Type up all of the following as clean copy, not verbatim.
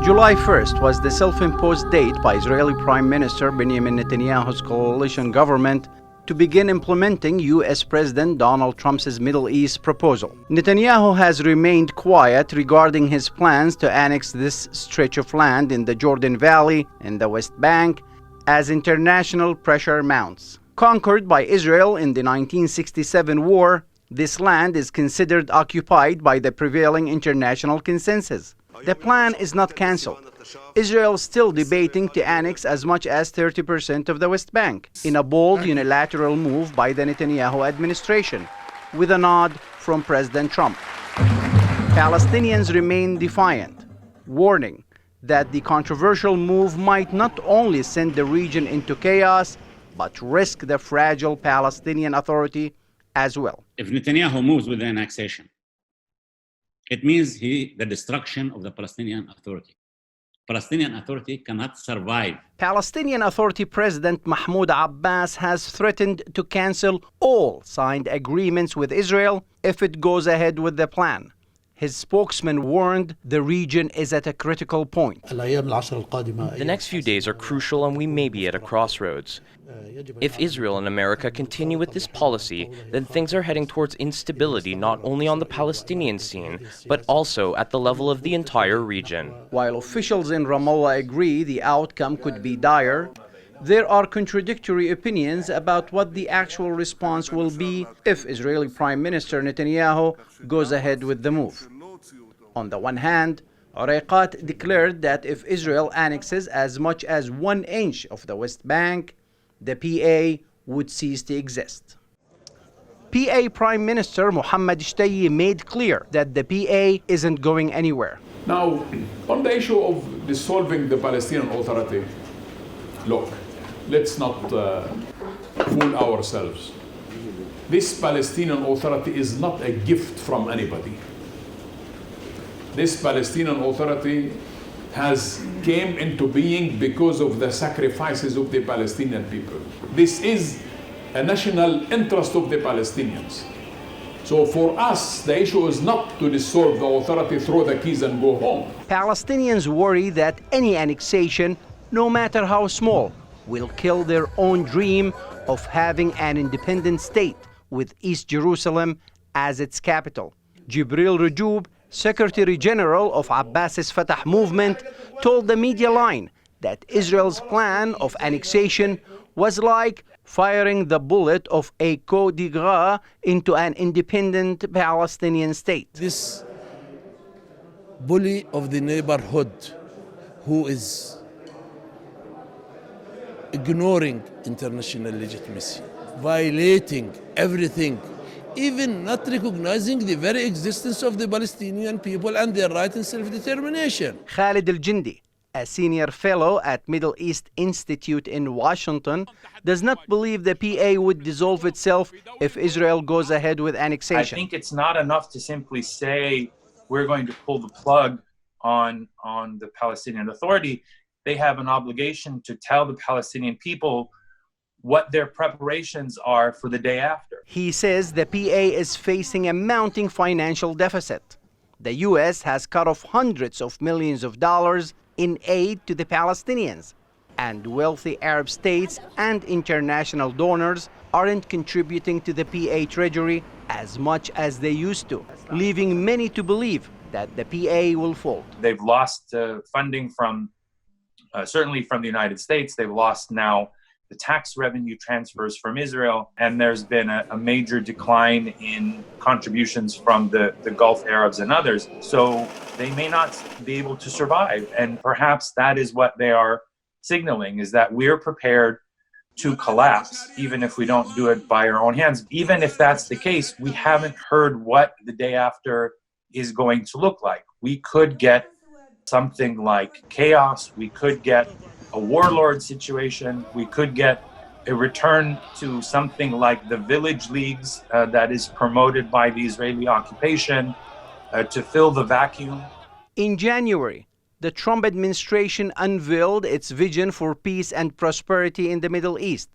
July 1st was the self-imposed date by Israeli Prime Minister Benjamin Netanyahu's coalition government to begin implementing U.S. President Donald Trump's Middle East proposal. Netanyahu has remained quiet regarding his plans to annex this stretch of land in the Jordan Valley in the West Bank as international pressure mounts. Conquered by Israel in the 1967 war, this land is considered occupied by the prevailing international consensus. The plan is not cancelled. Israel is still debating to annex as much as 30% of the West Bank in a bold unilateral move by the Netanyahu administration, with a nod from President Trump. Palestinians remain defiant, warning that the controversial move might not only send the region into chaos, but risk the fragile Palestinian Authority as well. If Netanyahu moves with the annexation, it means the destruction of the Palestinian Authority. Palestinian Authority cannot survive. Palestinian Authority President Mahmoud Abbas has threatened to cancel all signed agreements with Israel if it goes ahead with the plan. His spokesman warned the region is at a critical point. The next few days are crucial and we may be at a crossroads. If Israel and America continue with this policy, then things are heading towards instability not only on the Palestinian scene, but also at the level of the entire region. While officials in Ramallah agree the outcome could be dire, there are contradictory opinions about what the actual response will be if Israeli Prime Minister Netanyahu goes ahead with the move. On the one hand, Erekat declared that if Israel annexes as much as 1 inch of the West Bank, the PA would cease to exist. PA Prime Minister Mohammed Shtayyeh made clear that the PA isn't going anywhere. Now, on the issue of dissolving the Palestinian Authority, look, let's not fool ourselves. This Palestinian Authority is not a gift from anybody. This Palestinian Authority has came into being because of the sacrifices of the Palestinian people. This is a national interest of the Palestinians. So for us, the issue is not to dissolve the authority, throw the keys and go home. Palestinians worry that any annexation, no matter how small, will kill their own dream of having an independent state with East Jerusalem as its capital. Jibril Rajoub, Secretary General of Abbas's Fatah movement, told the media line that Israel's plan of annexation was like firing the bullet of a coup d'etat into an independent Palestinian state. This bully of the neighborhood who is ignoring international legitimacy, violating everything, even not recognizing the very existence of the Palestinian people and their right in self-determination. Khalid al-Jindi, a senior fellow at Middle East Institute in Washington, does not believe the PA would dissolve itself if Israel goes ahead with annexation. I think it's not enough to simply say we're going to pull the plug on the Palestinian Authority. They have an obligation to tell the Palestinian people what their preparations are for the day after. He says the PA is facing a mounting financial deficit. The U.S. has cut off hundreds of millions of dollars in aid to the Palestinians, and wealthy Arab states and international donors aren't contributing to the PA treasury as much as they used to, leaving many to believe that the PA will fold. They've lost funding from, certainly from the United States. They've lost now the tax revenue transfers from Israel, and there's been a major decline in contributions from the Gulf Arabs and others. So they may not be able to survive. And perhaps that is what they are signaling, is that we're prepared to collapse, even if we don't do it by our own hands. Even if that's the case, we haven't heard what the day after is going to look like. We could get something like chaos. We could get a warlord situation. We could get a return to something like the village leagues that is promoted by the Israeli occupation to fill the vacuum. In January, the Trump administration unveiled its vision for peace and prosperity in the Middle East.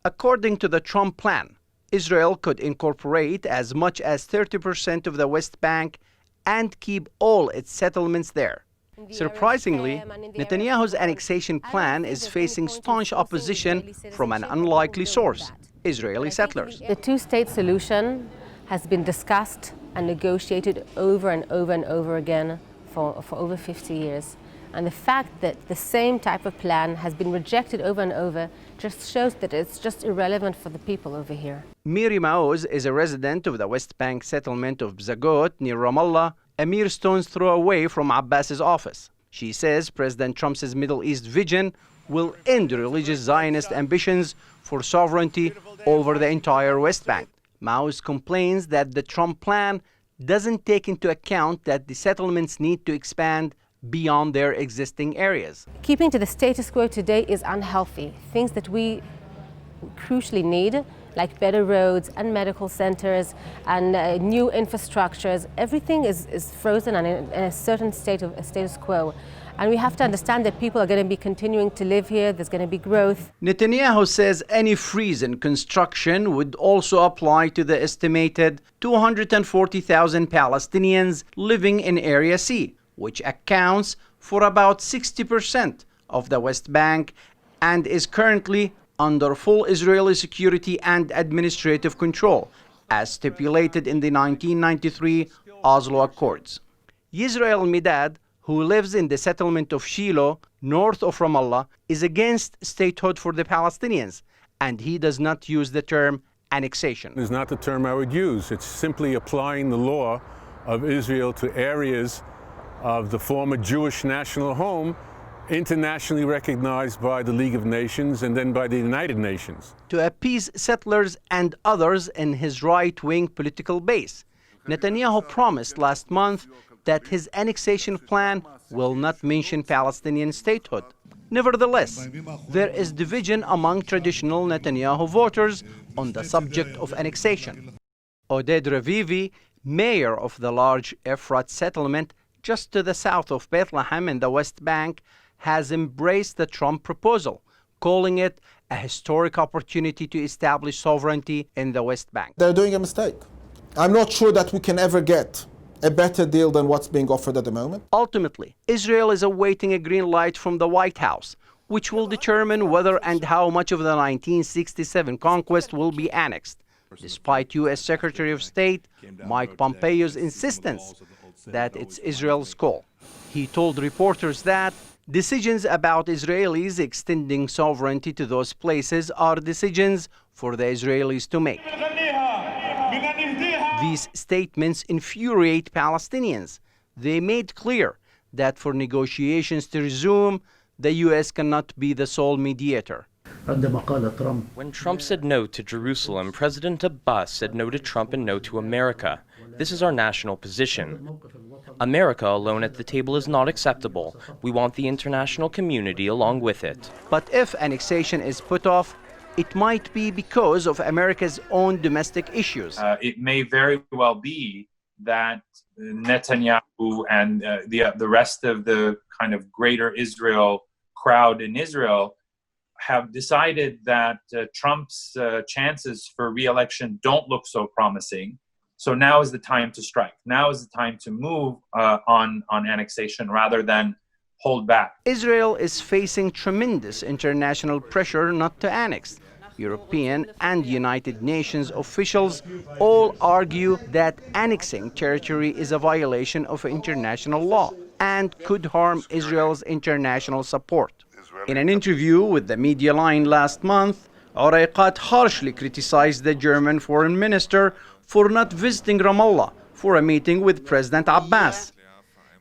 According to the Trump plan, Israel could incorporate as much as 30% of the West Bank and keep all its settlements there. Surprisingly, Netanyahu's annexation plan is facing staunch opposition from an unlikely source, Israeli settlers. The two-state solution has been discussed and negotiated over and over and over again for over 50 years. And the fact that the same type of plan has been rejected over and over just shows that it's just irrelevant for the people over here. Miri Maoz is a resident of the West Bank settlement of Psagot near Ramallah, a mere stone's throw away from Abbas's office. She says President Trump's Middle East vision will end religious Zionist ambitions for sovereignty over the entire West Bank. Maoz complains that the Trump plan doesn't take into account that the settlements need to expand beyond their existing areas. Keeping to the status quo today is unhealthy. Things that we crucially need, like better roads and medical centers and new infrastructures, everything is frozen and in a certain state of a status quo. And we have to understand that people are going to be continuing to live here, there's going to be growth. Netanyahu says any freeze in construction would also apply to the estimated 240,000 Palestinians living in Area C, which accounts for about 60% of the West Bank and is currently under full Israeli security and administrative control, as stipulated in the 1993 Oslo Accords. Yisrael Medad, who lives in the settlement of Shilo, north of Ramallah, is against statehood for the Palestinians, and he does not use the term annexation. It's not the term I would use. It's simply applying the law of Israel to areas of the former Jewish national home, internationally recognized by the League of Nations and then by the United Nations. To appease settlers and others in his right-wing political base, Netanyahu promised last month that his annexation plan will not mention Palestinian statehood. Nevertheless, there is division among traditional Netanyahu voters on the subject of annexation. Oded Revivi, mayor of the large Erekat settlement just to the south of Bethlehem in the West Bank, has embraced the Trump proposal, calling it a historic opportunity to establish sovereignty in the West Bank. They're doing a mistake. I'm not sure that we can ever get a better deal than what's being offered at the moment. Ultimately, Israel is awaiting a green light from the White House, which will determine whether and how much of the 1967 conquest will be annexed, despite U.S. Secretary of State Mike Pompeo's insistence that it's Israel's call. He told reporters that decisions about Israelis extending sovereignty to those places are decisions for the Israelis to make. These statements infuriate Palestinians. They made clear that for negotiations to resume, the U.S. cannot be the sole mediator. When Trump said no to Jerusalem, President Abbas said no to Trump and no to America. This is our national position. America alone at the table is not acceptable. We want the international community along with it. But if annexation is put off, it might be because of America's own domestic issues. It may very well be that Netanyahu and the rest of the kind of greater Israel crowd in Israel have decided that Trump's chances for re-election don't look so promising. So now is the time to strike. Now is the time to move on annexation rather than hold back. Israel is facing tremendous international pressure not to annex. European and United Nations officials all argue that annexing territory is a violation of international law and could harm Israel's international support. In an interview with the Media Line last month, Erekat harshly criticized the German foreign minister for not visiting Ramallah for a meeting with President Abbas.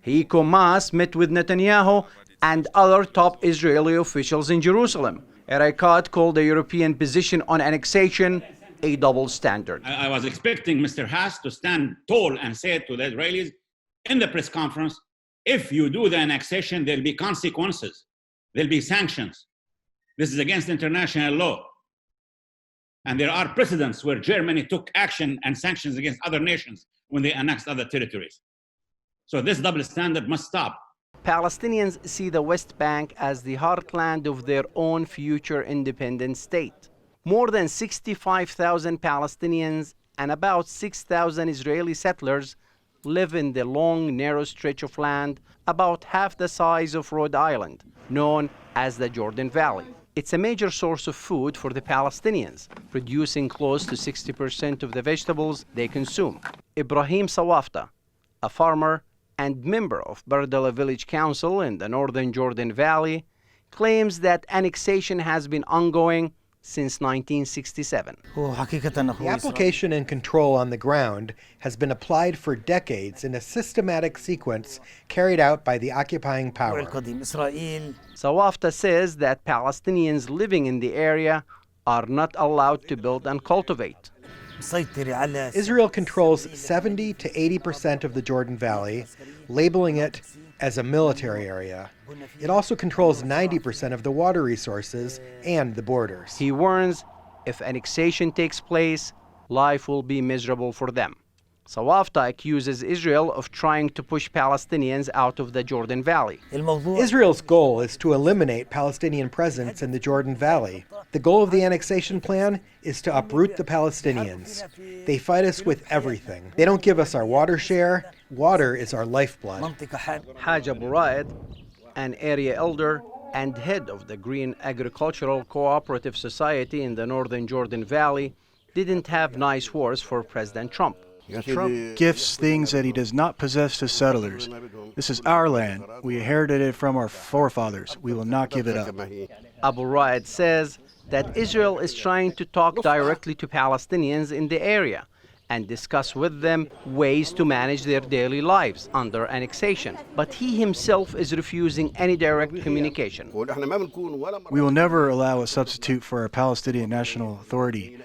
Heiko Maas met with Netanyahu and other top Israeli officials in Jerusalem. Erekat called the European position on annexation a double standard. I was expecting Mr. Haas to stand tall and say to the Israelis in the press conference, if you do the annexation, there'll be consequences. There'll be sanctions. This is against international law. And there are precedents where Germany took action and sanctions against other nations when they annexed other territories. So this double standard must stop. Palestinians see the West Bank as the heartland of their own future independent state. More than 65,000 Palestinians and about 6,000 Israeli settlers live in the long, narrow stretch of land about half the size of Rhode Island, known as the Jordan Valley. It's a major source of food for the Palestinians, producing close to 60% of the vegetables they consume. Ibrahim Sawafta, a farmer and member of Bardala Village Council in the northern Jordan Valley, claims that annexation has been ongoing since 1967. The application and control on the ground has been applied for decades in a systematic sequence carried out by the occupying power. Sawafta says that Palestinians living in the area are not allowed to build and cultivate. Israel controls 70 to 80% of the Jordan Valley, labeling it as a military area. It also controls 90% of the water resources and the borders. He warns if annexation takes place, life will be miserable for them. Sawafta accuses Israel of trying to push Palestinians out of the Jordan Valley. Israel's goal is to eliminate Palestinian presence in the Jordan Valley. The goal of the annexation plan is to uproot the Palestinians. They fight us with everything. They don't give us our water share. Water is our lifeblood. Haj Abu Raed, an area elder and head of the Green Agricultural Cooperative Society in the northern Jordan Valley, didn't have nice words for President Trump. Trump gifts things that he does not possess to settlers. This is our land. We inherited it from our forefathers. We will not give it up. Abu Raed says that Israel is trying to talk directly to Palestinians in the area and discuss with them ways to manage their daily lives under annexation. But he himself is refusing any direct communication. We will never allow a substitute for a Palestinian National Authority.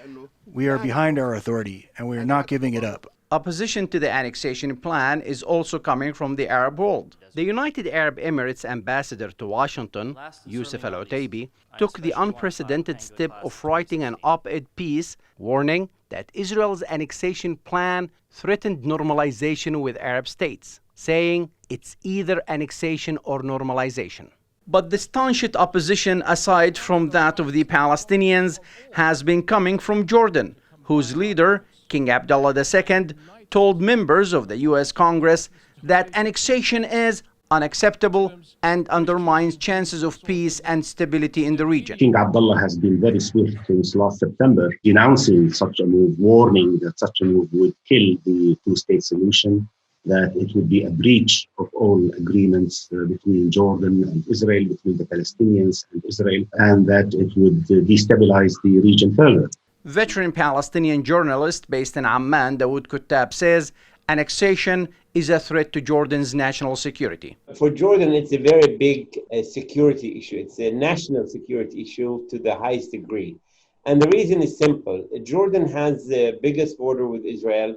We are behind our authority, and we are not giving it up. Opposition to the annexation plan is also coming from the Arab world. The United Arab Emirates ambassador to Washington, Youssef Al-Otaibi, took the unprecedented step of writing an op-ed piece warning that Israel's annexation plan threatened normalization with Arab states, saying it's either annexation or normalization. But the staunchest opposition, aside from that of the Palestinians, has been coming from Jordan, whose leader, King Abdullah II, told members of the U.S. Congress that annexation is unacceptable and undermines chances of peace and stability in the region. King Abdullah has been very swift since last September, denouncing such a move, warning that such a move would kill the two-state solution, that it would be a breach of all agreements between Jordan and Israel, between the Palestinians and Israel, and that it would destabilize the region further. Veteran Palestinian journalist based in Amman, Dawood Kuttab, says annexation is a threat to Jordan's national security. For Jordan, it's a very big security issue. It's a national security issue to the highest degree. And the reason is simple. Jordan has the biggest border with Israel,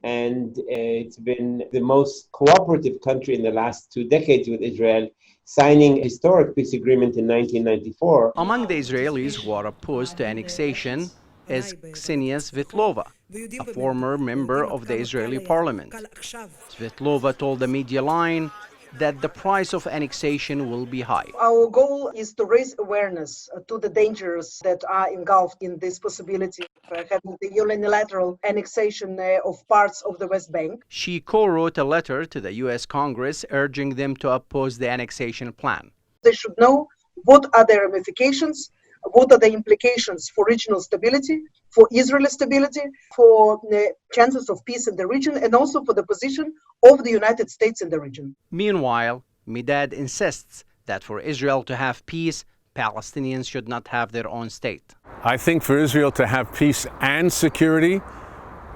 and it's been the most cooperative country in the last 2 decades with Israel, signing a historic peace agreement in 1994. Among the Israelis who are opposed to annexation is Ksenia Svetlova, a former member of the Israeli parliament. Svetlova told the Media Line that the price of annexation will be high. Our goal is to raise awareness to the dangers that are engulfed in this possibility of having the unilateral annexation of parts of the West Bank. She co-wrote a letter to the U.S. Congress urging them to oppose the annexation plan. They should know what are the ramifications, what are the implications for regional stability, for Israeli stability, for the chances of peace in the region, and also for the position of the United States in the region. Meanwhile, Medad insists that for Israel to have peace, Palestinians should not have their own state. I think for Israel to have peace and security,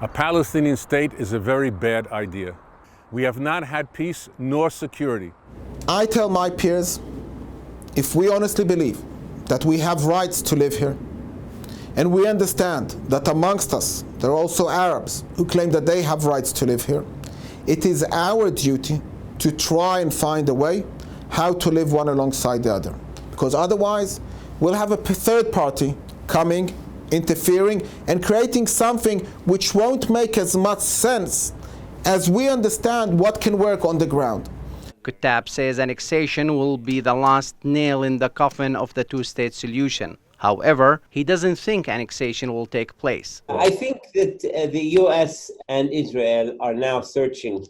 a Palestinian state is a very bad idea. We have not had peace nor security. I tell my peers, if we honestly believe that we have rights to live here, and we understand that amongst us there are also Arabs who claim that they have rights to live here, it is our duty to try and find a way how to live one alongside the other. Because otherwise, we'll have a third party coming, interfering, and creating something which won't make as much sense as we understand what can work on the ground. Kuttab says annexation will be the last nail in the coffin of the two-state solution. However, he doesn't think annexation will take place. I think that the U.S. and Israel are now searching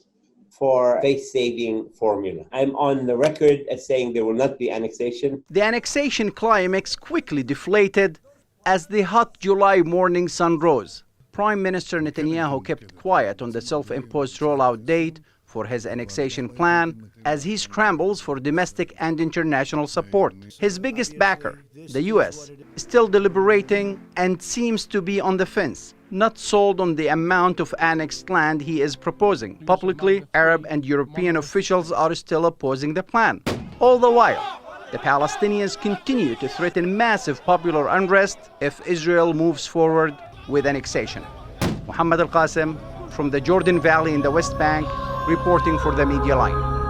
for face-saving formula. I'm on the record as saying there will not be annexation. The annexation climax quickly deflated as the hot July morning sun rose. Prime Minister Netanyahu kept quiet on the self-imposed rollout date for his annexation plan as he scrambles for domestic and international support. His biggest backer, the US, is still deliberating and seems to be on the fence, not sold on the amount of annexed land he is proposing. Publicly, Arab and European officials are still opposing the plan. All the while, the Palestinians continue to threaten massive popular unrest if Israel moves forward with annexation. Mohammed Al-Qasim from the Jordan Valley in the West Bank, reporting for the Media Line.